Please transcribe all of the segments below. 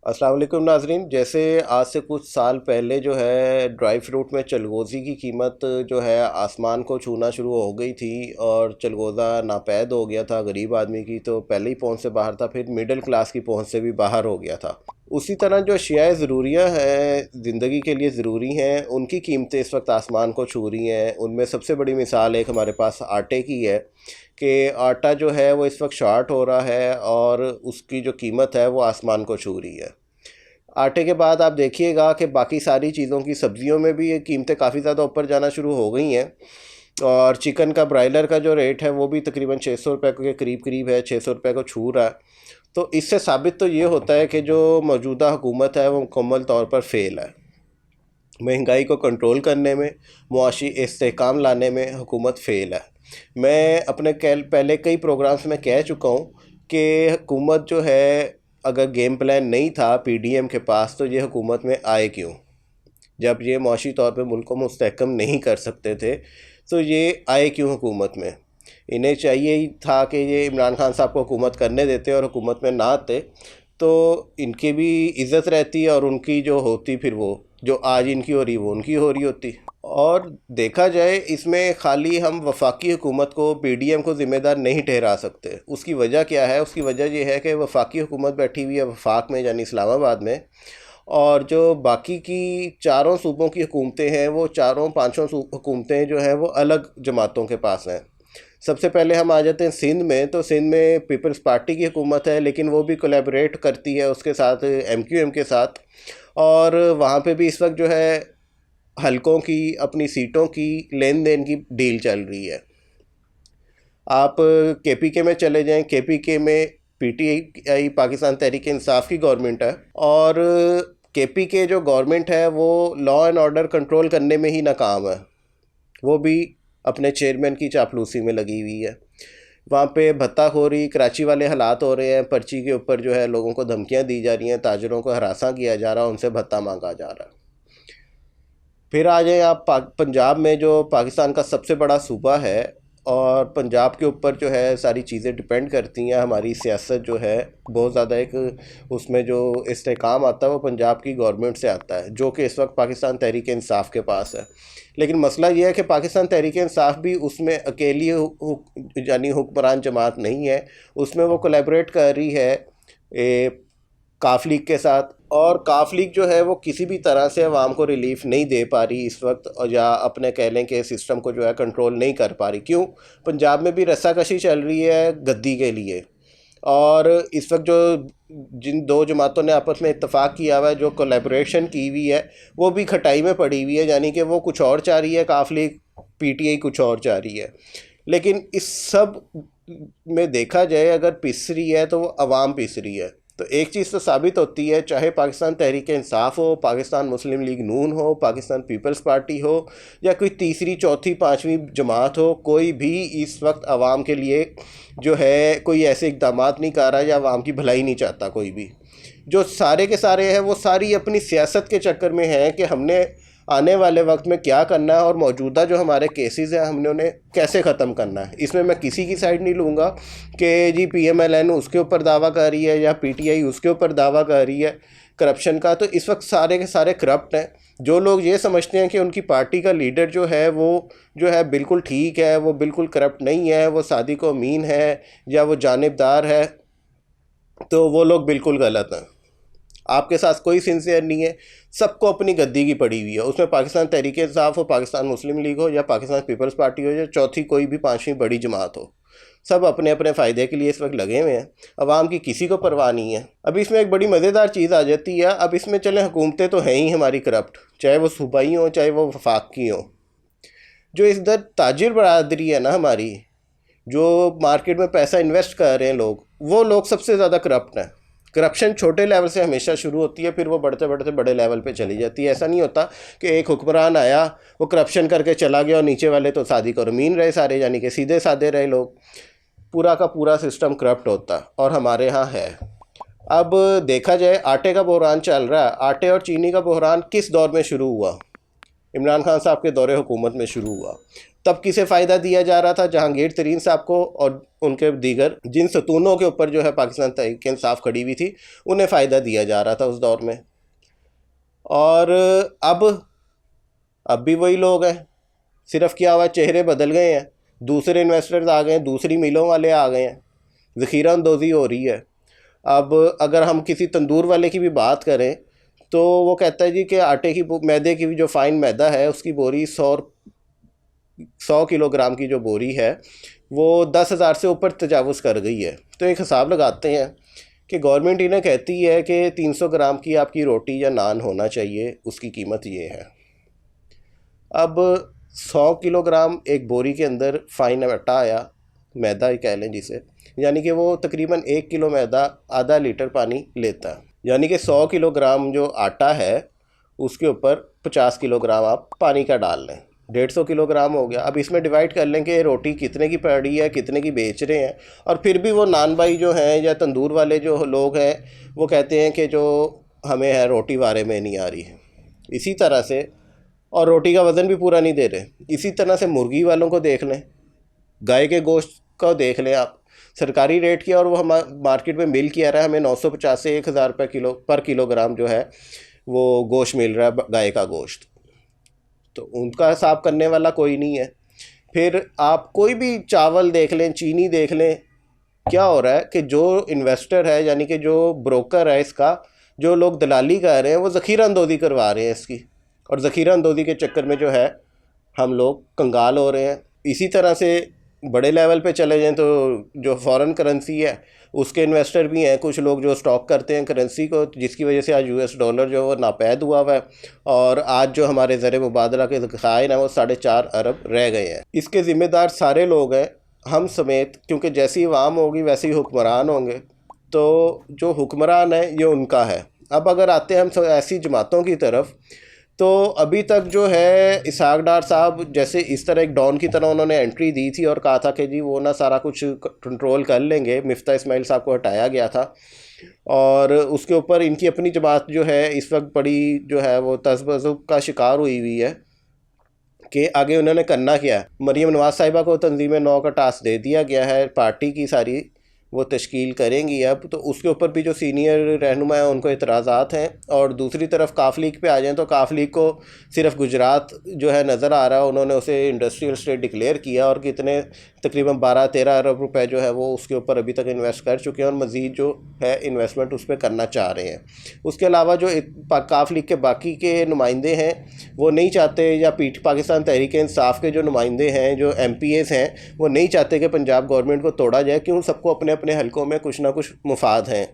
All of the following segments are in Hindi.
अस्सलाम वालेकुम नाजरीन। जैसे आज से कुछ साल पहले जो है ड्राई फ्रूट में चलगोज़ी की कीमत जो है आसमान को छूना शुरू हो गई थी और चलगोज़ा नापैद हो गया था। गरीब आदमी की तो पहले ही पहुंच से बाहर था, फिर मिडिल क्लास की पहुंच से भी बाहर हो गया था। उसी तरह जो अशियाए ज़रूरियाँ हैं, ज़िंदगी के लिए ज़रूरी हैं, उनकी कीमतें इस वक्त आसमान को छू रही हैं। उनमें सबसे बड़ी मिसाल एक हमारे पास आटे की है कि आटा जो है वो इस वक्त शॉर्ट हो रहा है और उसकी जो कीमत है वो आसमान को छू रही है। आटे के बाद आप देखिएगा कि बाकी सारी चीज़ों की, सब्जियों में भी ये कीमतें काफ़ी ज़्यादा ऊपर जाना शुरू हो गई हैं। और चिकन का, ब्रायलर का जो रेट है वो भी तकरीबन 600 रुपये के करीब करीब है, 600 रुपये को छू रहा है। तो इससे साबित तो ये होता है कि जो मौजूदा हुकूमत है वो मुकम्मल तौर पर फेल है। महंगाई को कंट्रोल करने में, मुआशी इस्तेहकाम लाने में हुकूमत फेल है। मैं अपने पहले कई प्रोग्राम्स में कह चुका हूँ कि हुकूमत जो है, अगर गेम प्लान नहीं था पीडीएम के पास तो ये हुकूमत में आए क्यों? जब ये मुआशी तौर पे मुल्क को मुस्तहकम नहीं कर सकते थे तो ये आए क्यों हुकूमत में? इन्हें चाहिए ही था कि ये इमरान खान साहब को हुकूमत करने देते और हुकूमत में ना आते तो इनकी भी इज़्ज़त रहती और उनकी जो होती, फिर वो जो आज इनकी हो रही वो उनकी हो रही होती। और देखा जाए इसमें खाली हम वफाकी हुकूमत को, पीडीएम को ज़िम्मेदार नहीं ठहरा सकते। उसकी वजह क्या है? उसकी वजह ये है कि वफाकी हुकूमत बैठी हुई है वफाक में, यानी इस्लामाबाद में, और जो बाकी की चारों सूबों की हुकूमतें हैं वो चारों पांचों हुकूमतें जो हैं वो अलग जमातों के पास हैं। सबसे पहले हम आ जाते हैं सिंध में। तो सिंध में पीपल्स पार्टी की हुकूमत है, लेकिन वो भी कोलैबोरेट करती है उसके साथ, एमक्यूएम के साथ। और वहाँ पे भी इस वक्त जो है हलकों की, अपनी सीटों की लेन देन की डील चल रही है। आप केपीके में चले जाएं, केपीके में पीटीआई, पाकिस्तान तहरीक इंसाफ की गवर्नमेंट है, और केपीके जो गवर्नमेंट है वो लॉ एंड ऑर्डर कंट्रोल करने में ही नाकाम है। वो भी अपने चेयरमैन की चापलूसी में लगी हुई है। वहाँ पे भत्ताखोरी, कराची वाले हालात हो रहे हैं। पर्ची के ऊपर जो है लोगों को धमकियाँ दी जा रही हैं, ताजरों को हरासा किया जा रहा है, उनसे भत्ता मांगा जा रहा है। फिर आ जाए आप पंजाब में, जो पाकिस्तान का सबसे बड़ा सूबा है, और पंजाब के ऊपर जो है सारी चीज़ें डिपेंड करती हैं। हमारी सियासत जो है बहुत ज़्यादा, एक उसमें जो इस्तेहकाम आता है वो पंजाब की गवर्नमेंट से आता है, जो कि इस वक्त पाकिस्तान तहरीक इंसाफ के पास है। लेकिन मसला ये है कि पाकिस्तान तहरीक इंसाफ भी उसमें अकेली यानी हुक्मरान जमात नहीं है। उसमें वो कोलैबोरेट कर रही है काफ लीग के साथ, और काफ लीग जो है वो किसी भी तरह से अवाम को रिलीफ नहीं दे पा रही इस वक्त, और या अपने कह लें कि सिस्टम को जो है कंट्रोल नहीं कर पा रही। क्यों? पंजाब में भी रस्साकशी चल रही है गद्दी के लिए। और इस वक्त जो जिन दो जमातों ने आपस में इत्तेफाक किया हुआ है, जो कोलैबोरेशन की हुई है, वो भी खटाई में पड़ी हुई है। यानी कि वो कुछ और चाह रही है काफ लीग, पीटीआई कुछ और चाह रही है। लेकिन इस सब में देखा जाए, अगर पिस रही है तो वो अवाम पिस रही है। तो एक चीज़ तो साबित होती है, चाहे पाकिस्तान तहरीक इंसाफ हो, पाकिस्तान मुस्लिम लीग नून हो, पाकिस्तान पीपल्स पार्टी हो, या कोई तीसरी चौथी पांचवी जमात हो, कोई भी इस वक्त आवाम के लिए जो है कोई ऐसे इकदाम नहीं कर रहा या आवाम की भलाई नहीं चाहता। कोई भी जो सारे के सारे हैं वो सारी अपनी सियासत के चक्कर में हैं कि हमने आने वाले वक्त में क्या करना है और मौजूदा जो हमारे केसेस हैं हमने उन्हें कैसे ख़त्म करना है। इसमें मैं किसी की साइड नहीं लूँगा कि जी पीएमएलएन उसके ऊपर दावा कर रही है या पीटीआई उसके ऊपर दावा कर रही है करप्शन का। तो इस वक्त सारे के सारे करप्ट हैं। जो लोग ये समझते हैं कि उनकी पार्टी का लीडर जो है वो जो है बिल्कुल ठीक है, वो बिल्कुल करप्ट नहीं है, वो सादिक अमीन है या वो जानिबदार है, तो वो लोग बिल्कुल गलत हैं। आपके साथ कोई सिंसियर नहीं है। सबको अपनी गद्दी की पड़ी हुई है। उसमें पाकिस्तान तहरीक इंसाफ हो, पाकिस्तान मुस्लिम लीग हो, या पाकिस्तान पीपल्स पार्टी हो, या चौथी कोई भी पांचवी बड़ी जमात हो, सब अपने अपने फ़ायदे के लिए इस वक्त लगे हुए हैं। अवाम की किसी को परवाह नहीं है। अब इसमें एक बड़ी मज़ेदार चीज़ आ जाती है। अब इसमें चलें, हुकूमतें तो हैं ही हमारी करप्ट, चाहे वो सूबाई हों चाहे वो वफाक की हों। जो इधर ताजिर बरादरी है ना हमारी, जो मार्केट में पैसा इन्वेस्ट कर रहे हैं लोग, वो लोग सबसे ज़्यादा करप्ट हैं। करप्शन छोटे लेवल से हमेशा शुरू होती है, फिर वो बढ़ते बढ़ते बड़े लेवल पे चली जाती है। ऐसा नहीं होता कि एक हुक्मरान आया, वो करप्शन करके चला गया और नीचे वाले तो सादिक और अमीन रहे सारे, यानी कि सीधे साधे रहे लोग। पूरा का पूरा सिस्टम करप्ट होता, और हमारे यहाँ है। अब देखा जाए, आटे का बहरान चल रहा है। आटे और चीनी का बहरान किस दौर में शुरू हुआ? इमरान खान साहब के दौरे हुकूमत में शुरू हुआ। तब किसे फ़ायदा दिया जा रहा था? जहांगीर तरीन साहब को और उनके दीगर जिन सतूनों के ऊपर जो है पाकिस्तान तहरीक इंसाफ खड़ी हुई थी, उन्हें फ़ायदा दिया जा रहा था उस दौर में। और अब भी वही लोग हैं, सिर्फ क्या हुआ, चेहरे बदल गए हैं, दूसरे इन्वेस्टर्स आ गए हैं, दूसरी मिलों वाले आ गए हैं, ज़ख़ीरा अंदोज़ी हो रही है। अब अगर हम किसी तंदूर वाले की भी बात करें तो वो कहता है जी कि आटे की मैदे की जो फ़ाइन मैदा है उसकी बोरी 100 किलोग्राम की जो बोरी है वो 10,000 से ऊपर तजावुज़ कर गई है। तो एक हिसाब लगाते हैं कि गवर्नमेंट इन्हें कहती है कि 300 ग्राम की आपकी रोटी या नान होना चाहिए, उसकी कीमत ये है। अब 100 किलोग्राम एक बोरी के अंदर फ़ाइन आटा आया, मैदा ही कह लें जिसे, यानी कि वो तकरीबन 1 किलो मैदा आधा लीटर पानी लेता है। यानी कि 100 किलोग्राम जो आटा है उसके ऊपर 50 किलोग्राम आप पानी का डाल लें, 150 किलोग्राम हो गया। अब इसमें डिवाइड कर लें कि रोटी कितने की पड़ रही है, कितने की बेच रहे हैं। और फिर भी वो नान भाई जो हैं या तंदूर वाले जो लोग हैं वो कहते हैं कि जो हमें है रोटी बारे में नहीं आ रही है। इसी तरह से, और रोटी का वज़न भी पूरा नहीं दे रहे। इसी तरह से मुर्गी वालों को देख लें, गाय के गोश्त को देख लें आप, सरकारी रेट किया और वो हम मार्केट में मिल किया रहा है, हमें 950 से 1,000 रुपये किलो पर किलोग्राम जो है वो गोश्त मिल रहा है, गाय का गोश्त। तो उनका हिसाब करने वाला कोई नहीं है। फिर आप कोई भी चावल देख लें, चीनी देख लें, क्या हो रहा है कि जो इन्वेस्टर है यानी कि जो ब्रोकर है इसका, जो लोग दलाली कर रहे हैं वो ज़ख़ीरा अंदोज़ी करवा रहे हैं इसकी, और ज़ख़ीरा अंदोज़ी के चक्कर में जो है हम लोग कंगाल हो रहे हैं। इसी तरह से बड़े लेवल पे चले जाएं तो जो फॉरेन करेंसी है उसके इन्वेस्टर भी हैं कुछ लोग जो स्टॉक करते हैं करेंसी को, जिसकी वजह से आज US डॉलर जो है वो नापैद हुआ है और आज जो हमारे ज़र मुबादला के ज़खायर हैं वो 4.5 अरब रह गए हैं। इसके ज़िम्मेदार सारे लोग हैं, हम समेत, क्योंकि जैसी अवाम होगी वैसे ही हुक्मरान होंगे। तो जो हुक्मरान है ये उनका है। अब अगर आते हैं हम ऐसी जमातों की तरफ, तो अभी तक जो है इसहाक डार साहब जैसे इस तरह एक डॉन की तरह उन्होंने एंट्री दी थी और कहा था कि जी वो ना सारा कुछ कंट्रोल कर लेंगे। मिफ्ता इस्माइल साहब को हटाया गया था और उसके ऊपर इनकी अपनी जमात जो है इस वक्त बड़ी जो है वो तज़ब्ज़ुब का शिकार हुई है कि आगे उन्होंने करना क्या है। मरीम नवाज़ साहिबा को तंजीम नौ का टास्क दे दिया गया है, पार्टी की सारी वो तश्कील करेंगी अब, तो उसके ऊपर भी जो सीनियर रहनुमा हैं उनको एतराज़ात हैं। और दूसरी तरफ काफ लीग पे आ जाएँ तो काफ लीग को सिर्फ गुजरात जो है नज़र आ रहा है, उन्होंने उसे इंडस्ट्रियल स्टेट डिक्लेयर किया और कितने तकरीबन 12-13 अरब रुपए जो है वो उसके ऊपर अभी तक इन्वेस्ट कर चुके हैं और मज़ीद जो है इन्वेस्टमेंट उस पर करना चाह रहे हैं। उसके अलावा जो काफ लीग के बाकी के नुमाइंदे हैं वो नहीं चाहते, या पाकिस्तान तहरीक इंसाफ के जो नुमाइंदे हैं, जो MPAs हैं, वो नहीं चाहते कि पंजाब गवर्नमेंट को तोड़ा जाए। क्यों? सबको अपने अपने हलकों में कुछ ना कुछ मुफाद हैं।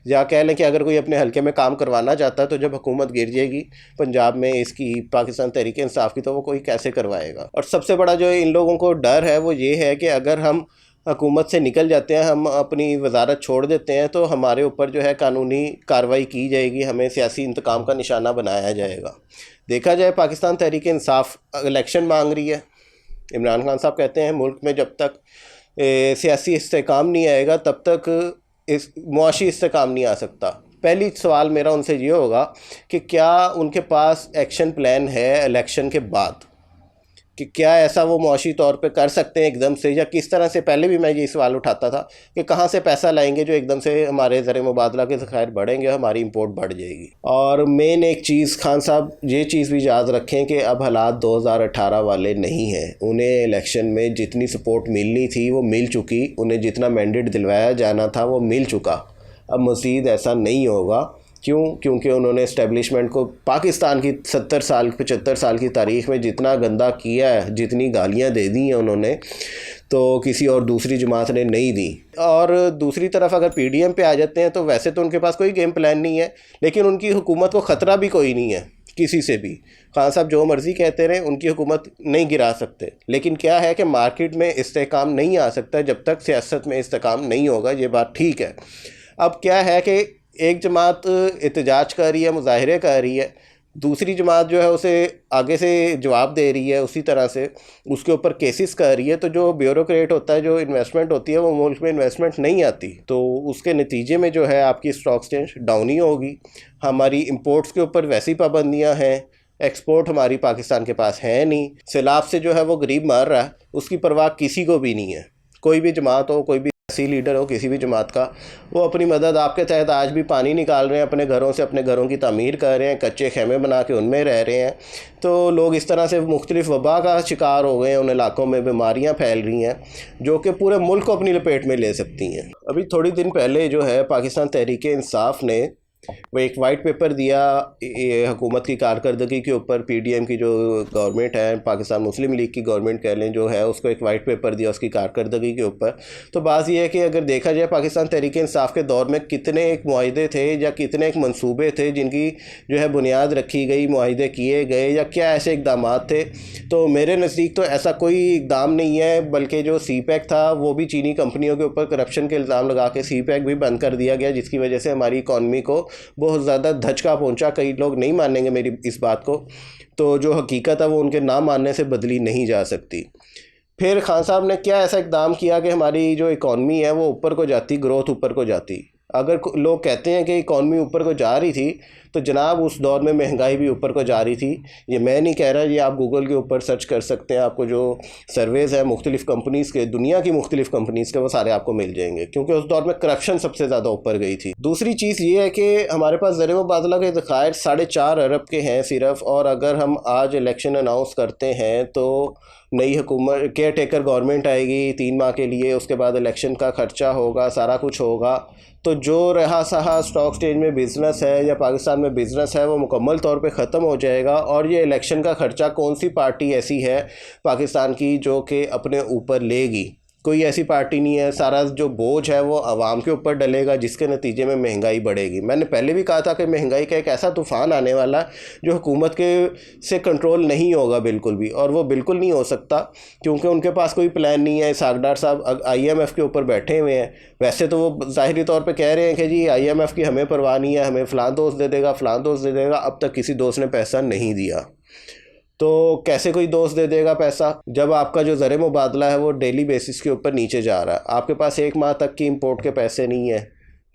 या कह लें कि अगर कोई अपने हलके में काम करवाना चाहता है तो जब हुकूमत गिर जाएगी पंजाब में इसकी पाकिस्तान तहरीक इंसाफ की, तो वो कोई कैसे करवाएगा। और सबसे बड़ा जो इन लोगों को डर है वो ये है कि अगर हम हुकूमत से निकल जाते हैं, हम अपनी वजारत छोड़ देते हैं, तो हमारे ऊपर जो है कानूनी कार्रवाई की जाएगी, हमें सियासी इंतकाम का निशाना बनाया जाएगा। देखा जाए पाकिस्तान तहरीक इंसाफ इलेक्शन मांग रही है। इमरान खान साहब कहते हैं मुल्क में जब तक सियासी इस्तेकाम नहीं आएगा तब तक इस मुआशी इस्तेकाम नहीं आ सकता। पहली सवाल मेरा उनसे ये होगा कि क्या उनके पास एक्शन प्लान है इलेक्शन के बाद, कि क्या ऐसा वो मुआशी तौर पे कर सकते हैं एकदम से, या किस तरह से। पहले भी मैं ये सवाल उठाता था कि कहाँ से पैसा लाएंगे जो एकदम से हमारे ज़र मुबादला के ज़खायर बढ़ेंगे, हमारी इंपोर्ट बढ़ जाएगी। और मेन एक चीज़ खान साहब ये चीज़ भी याद रखें कि अब हालात 2018 वाले नहीं हैं। उन्हें इलेक्शन में जितनी सपोर्ट मिलनी थी वो मिल चुकी, उन्हें जितना मैंडेट दिलवाया जाना था वो मिल चुका। अब मज़ीद ऐसा नहीं होगा। क्यों? क्योंकि उन्होंने इस्टेब्लिशमेंट को पाकिस्तान की 70 साल 75 साल की तारीख़ में जितना गंदा किया है, जितनी गालियां दे दी हैं उन्होंने, तो किसी और दूसरी जमात ने नहीं दी। और दूसरी तरफ अगर PDM पे आ जाते हैं तो वैसे तो उनके पास कोई गेम प्लान नहीं है, लेकिन उनकी हुकूमत को ख़तरा भी कोई नहीं है किसी से भी। खान साहब जो मर्ज़ी कहते रहें, उनकी हुकूमत नहीं गिरा सकते। लेकिन क्या है कि मार्केट में इस्तेकाम नहीं आ सकता जब तक सियासत में इस्तेकाम नहीं होगा, ये बात ठीक है। अब क्या है कि एक जमात एहतजाज कर रही है, मुजाहरे कर रही है, दूसरी जमात जो है उसे आगे से जवाब दे रही है, उसी तरह से उसके ऊपर केसेस कर रही है। तो जो ब्यूरोक्रेट होता है, जो इन्वेस्टमेंट होती है, वो मुल्क में इन्वेस्टमेंट नहीं आती, तो उसके नतीजे में जो है आपकी स्टॉक एक्सचेंज डाउन ही होगी। हमारी इंपोर्ट्स के ऊपर वैसी पाबंदियां हैं, एक्सपोर्ट हमारी पाकिस्तान के पास है नहीं। सैलाब से जो है वो गरीब मर रहा है, उसकी परवाह किसी को भी नहीं है। कोई भी जमात हो, कोई भी सियासी लीडर हो किसी भी जमात का, वो अपनी मदद आपके तहत आज भी पानी निकाल रहे हैं अपने घरों से, अपने घरों की तामीर कर रहे हैं, कच्चे खेमे बना के उनमें रह रहे हैं। तो लोग इस तरह से मुख्तलिफ वबा का शिकार हो गए हैं, उन इलाकों में बीमारियां फैल रही हैं जो कि पूरे मुल्क को अपनी लपेट में ले सकती हैं। अभी थोड़ी दिन पहले जो है पाकिस्तान तहरीक इंसाफ ने वो एक वाइट पेपर दिया ये हुकूमत की कारकर्दगी के ऊपर। पीडीएम की जो गवर्नमेंट है, पाकिस्तान मुस्लिम लीग की गवर्नमेंट कह लें, जो है उसको एक वाइट पेपर दिया उसकी कारकर्दगी के ऊपर। तो बात यह है कि अगर देखा जाए पाकिस्तान तहरीक इंसाफ के दौर में कितने एक मुआहदे थे या कितने एक मंसूबे थे जिनकी जो है बुनियाद रखी गई, मुआहदे किए गए, या क्या ऐसे इकदाम थे। तो मेरे नज़दीक तो ऐसा कोई इकदाम नहीं है, बल्कि जो सी पैक था वो भी चीनी कंपनियों के ऊपर करप्शन के इल्ज़ाम लगा के सी पैक भी बंद कर दिया गया, जिसकी वजह से हमारी इकॉनमी को बहुत ज़्यादा धचका पहुंचा। कई लोग नहीं मानेंगे मेरी इस बात को, तो जो हकीकत है वो उनके ना मानने से बदली नहीं जा सकती। फिर खान साहब ने क्या ऐसा इकदाम किया कि हमारी जो इकॉनमी है वो ऊपर को जाती, ग्रोथ ऊपर को जाती। अगर लोग कहते हैं कि इकॉनमी ऊपर को जा रही थी, तो जनाब उस दौर में महंगाई भी ऊपर को जा रही थी। ये मैं नहीं कह रहा, ये आप गूगल के ऊपर सर्च कर सकते हैं, आपको जो सर्वेज़ हैं मुख्तलिफ़ कंपनीज़ के, दुनिया की मुख्तलिफ़ कंपनीज़ के, वो सारे आपको मिल जाएंगे, क्योंकि उस दौर में करप्शन सबसे ज़्यादा ऊपर गई थी। दूसरी चीज़ ये है कि हमारे पास ज़र मुबादला के ज़खायर 4.5 अरब के हैं सिर्फ, और अगर हम आज इलेक्शन अनाउंस करते हैं तो नई हुकूमत केयर टेकर गवर्नमेंट आएगी 3 माह के लिए, उसके बाद इलेक्शन का ख़र्चा होगा, सारा कुछ होगा। तो जो रहा सहा स्टॉक एक्सचेंज में बिज़नेस है या पाकिस्तान में बिज़नेस है वो मुकम्मल तौर पे ख़त्म हो जाएगा। और ये इलेक्शन का ख़र्चा कौन सी पार्टी ऐसी है पाकिस्तान की जो कि अपने ऊपर लेगी? कोई ऐसी पार्टी नहीं है। सारा जो बोझ है वो आवाम के ऊपर डलेगा, जिसके नतीजे में महंगाई बढ़ेगी। मैंने पहले भी कहा था कि महंगाई का एक ऐसा तूफ़ान आने वाला है जो हुकूमत के से कंट्रोल नहीं होगा बिल्कुल भी, और वो बिल्कुल नहीं हो सकता क्योंकि उनके पास कोई प्लान नहीं है। सागडार साहब IMF के ऊपर बैठे हुए हैं। वैसे तो वो ज़ाहिरी तौर पर कह रहे हैं कि जी IMF की हमें परवाह नहीं है, हमें फ़लाँ दोस्त दे देगा, फ़लाँ दोस्त दे देगा। अब तक किसी दोस्त ने पैसा नहीं दिया। तो कैसे कोई दोस्त दे देगा पैसा जब आपका जो ज़र मुबादला है वो डेली बेसिस के ऊपर नीचे जा रहा है? आपके पास 1 माह तक की इंपोर्ट के पैसे नहीं है,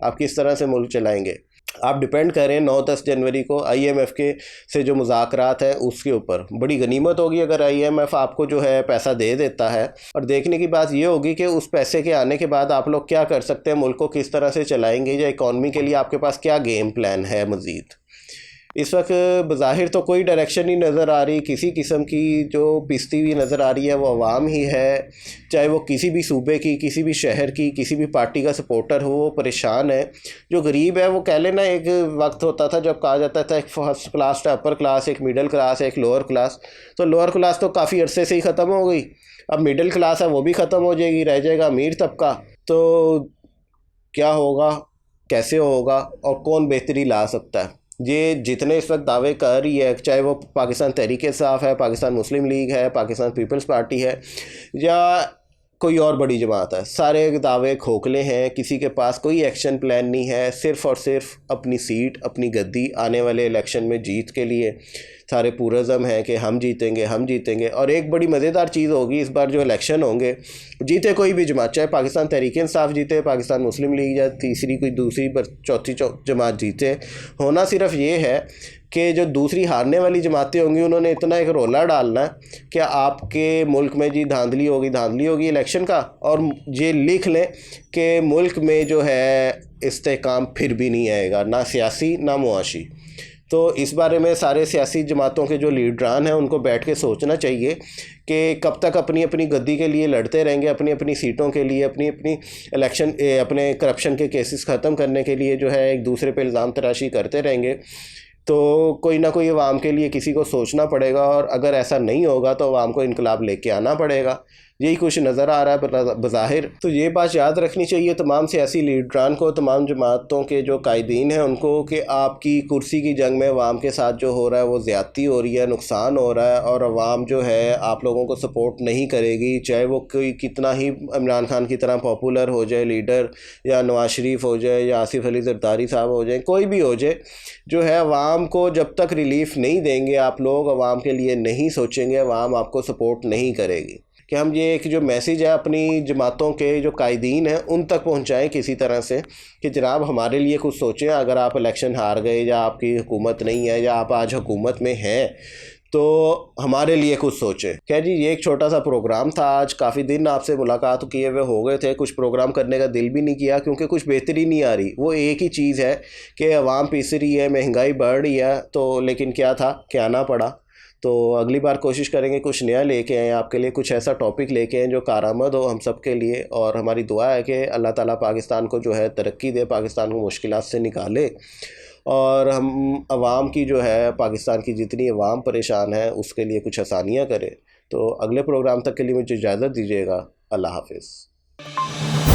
आप किस तरह से मुल्क चलाएंगे? आप डिपेंड करें 9-10 जनवरी को IMF के से जो मुज़ाकरात हैं उसके ऊपर। बड़ी गनीमत होगी अगर IMF आपको जो है पैसा दे देता है। और देखने की बात ये होगी कि उस पैसे के आने के बाद आप लोग क्या कर सकते हैं, मुल्क को किस तरह से चलाएंगे, या इकॉनमी के लिए आपके पास क्या गेम प्लान है मज़ीद। इस वक्त बज़ाहिर तो कोई डायरेक्शन नहीं नज़र आ रही किसी किस्म की। जो पिसती हुई नज़र आ रही है वो अवाम ही है, चाहे वो किसी भी सूबे की, किसी भी शहर की, किसी भी पार्टी का सपोर्टर हो, वो परेशान है। जो गरीब है वो कह लेना, एक वक्त होता था जब कहा जाता था एक फर्स्ट क्लास, अपर क्लास, एक मिडिल क्लास, एक लोअर क्लास। तो लोअर क्लास तो काफ़ी अरसे से ही ख़त्म हो गई, अब मिडिल क्लास है वो भी ख़त्म हो जाएगी, रह जाएगा अमीर तबका। तो क्या होगा, कैसे होगा, और कौन बेहतरी ला सकता है? ये जितने इस वक्त दावे कर रही है, चाहे वो पाकिस्तान तहरीक इंसाफ है, पाकिस्तान मुस्लिम लीग है, पाकिस्तान पीपल्स पार्टी है, या कोई और बड़ी जमात है, सारे दावे खोखले हैं। किसी के पास कोई एक्शन प्लान नहीं है, सिर्फ़ और सिर्फ अपनी सीट, अपनी गद्दी, आने वाले इलेक्शन में जीत के लिए सारे पुरज़म हैं कि हम जीतेंगे, हम जीतेंगे। और एक बड़ी मज़ेदार चीज़ होगी, इस बार जो इलेक्शन होंगे, जीते कोई भी जमात, चाहे पाकिस्तान तहरीक इंसाफ जीते, पाकिस्तान मुस्लिम लीग, या तीसरी कोई दूसरी चौथी जमात जीते, होना सिर्फ ये है कि जो दूसरी हारने वाली जमातें होंगी उन्होंने इतना एक रोला डालना है कि आपके मुल्क में जी धांधली होगी इलेक्शन का, और ये लिख लें कि मुल्क में जो है इस्तेहकाम फिर भी नहीं आएगा, ना सियासी ना मुआशी। तो इस बारे में सारे सियासी जमातों के जो लीडरान हैं उनको बैठ के सोचना चाहिए कि कब तक अपनी अपनी गद्दी के लिए लड़ते रहेंगे, अपनी अपनी सीटों के लिए, अपनी अपनी इलेक्शन, अपने करप्शन के केसेस ख़त्म करने के लिए जो है एक दूसरे पे इल्ज़ाम तराशी करते रहेंगे। तो कोई ना कोई अवाम के लिए किसी को सोचना पड़ेगा, और अगर ऐसा नहीं होगा तो अवाम को इनकलाब लेके आना पड़ेगा। यही कुछ नज़र आ रहा है बज़ाहिर। तो ये बात याद रखनी चाहिए तमाम सियासी लीडरान को, तमाम जमातों के जो कायदीन हैं उनको, कि आपकी कुर्सी की जंग में अवाम के साथ जो हो रहा है वो ज़्यादती हो रही है, नुकसान हो रहा है, और अवाम जो है आप लोगों को सपोर्ट नहीं करेगी। चाहे वो कोई कितना ही इमरान खान की तरह पॉपुलर हो जाए लीडर, या नवाज शरीफ हो जाए, या आसिफ अली ज़रदारी साहब हो जाए, कोई भी हो जाए, जो है अवाम को जब तक रिलीफ़ नहीं देंगे आप लोग, अवाम के लिए नहीं सोचेंगे, अवाम आपको सपोर्ट नहीं करेगी। कि हम ये एक जो मैसेज है अपनी जमातों के जो कायदीन हैं उन तक पहुंचाएं किसी तरह से कि जनाब हमारे लिए कुछ सोचें। अगर आप इलेक्शन हार गए या आपकी हुकूमत नहीं है या आप आज हुकूमत में हैं तो हमारे लिए कुछ सोचें। क्या जी, ये एक छोटा सा प्रोग्राम था। आज काफ़ी दिन आपसे मुलाकात किए हुए हो गए थे, कुछ प्रोग्राम करने का दिल भी नहीं किया क्योंकि कुछ बेहतरी नहीं आ रही। वो एक ही चीज़ है कि आवाम पिस रही है, महंगाई बढ़ रही है, तो लेकिन क्या था, क्या आना पड़ा। तो अगली बार कोशिश करेंगे कुछ नया लेके आएँ आपके लिए, कुछ ऐसा टॉपिक लेके आएँ जो कारआमद हो हम सब के लिए। और हमारी दुआ है कि अल्लाह ताला पाकिस्तान को जो है तरक्की दे, पाकिस्तान को मुश्किलात से निकाले और हम आवाम की जो है, पाकिस्तान की जितनी आवाम परेशान है उसके लिए कुछ आसानियाँ करे। तो अगले प्रोग्राम तक के लिए मुझे इजाज़त दीजिएगा। अल्लाह हाफ़िज़।